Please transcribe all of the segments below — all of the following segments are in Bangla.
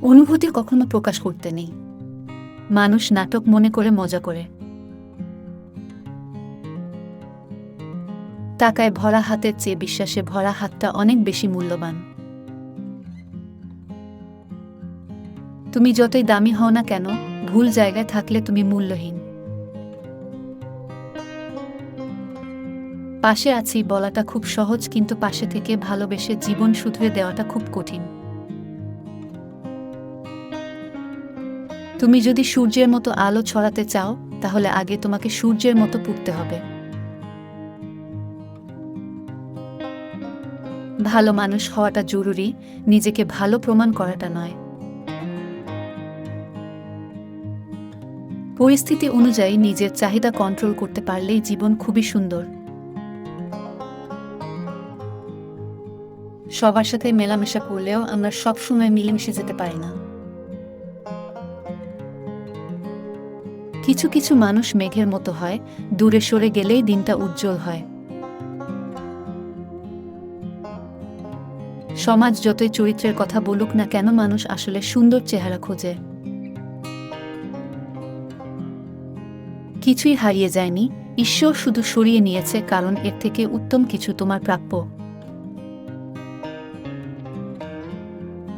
অনুভূতি কখনো প্রকাশ করতে নেই। মানুষ নাটক মনে করে মজা করে। টাকায় ভরা হাতের চেয়ে বিশ্বাসে ভরা হাতটা অনেক বেশি মূল্যবান। তুমি যতই দামি হও না কেন, ভুল জায়গায় থাকলে তুমি মূল্যহীন। পাশে আছি বলাটা খুব সহজ, কিন্তু পাশে থেকে ভালোবেসে জীবন শুধরে দেওয়াটা খুব কঠিন। তুমি যদি সূর্যের মতো আলো ছড়াতে চাও, তাহলে আগে তোমাকে সূর্যের মতো পুড়তে হবে। ভালো মানুষ হওয়াটা জরুরি, নিজেকে ভালো প্রমাণ করাটা নয়। পরিস্থিতি অনুযায়ী নিজের চাহিদা কন্ট্রোল করতে পারলেই জীবন খুবই সুন্দর। সবার সাথে মেলামেশা করলেও আমরা সবসময় মিলেমিশে যেতে পারি না। কিছু কিছু মানুষ মেঘের মতো হয়, দূরে সরে গেলেই দিনটা উজ্জ্বল হয়। সমাজ যতই চরিত্রের কথা বলুক না কেন, মানুষ আসলে সুন্দর চেহারা খোঁজে। কিছুই হারিয়ে যায়নি, ঈশ্বর শুধু সরিয়ে নিয়েছে, কারণ এর থেকে উত্তম কিছু তোমার প্রাপ্য।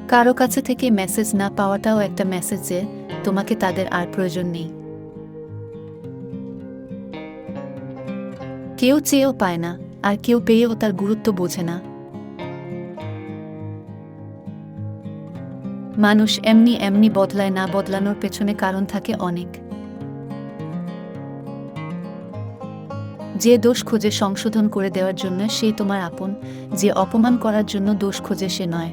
কারো কাছে থেকে মেসেজ না পাওয়াটাও একটা মেসেজ যে তোমাকে তাদের আর প্রয়োজন নেই। কেউ চেয়েও পায় না, আর কেউ পেয়েও তার গুরুত্ব বোঝে না। মানুষ এমনি এমনি বদলায় না, বদলানোর পেছনে কারণ থাকে অনেক। যে দোষ খোঁজে সংশোধন করে দেওয়ার জন্য সেই তোমার আপন, যে অপমান করার জন্য দোষ খোঁজে সে নয়।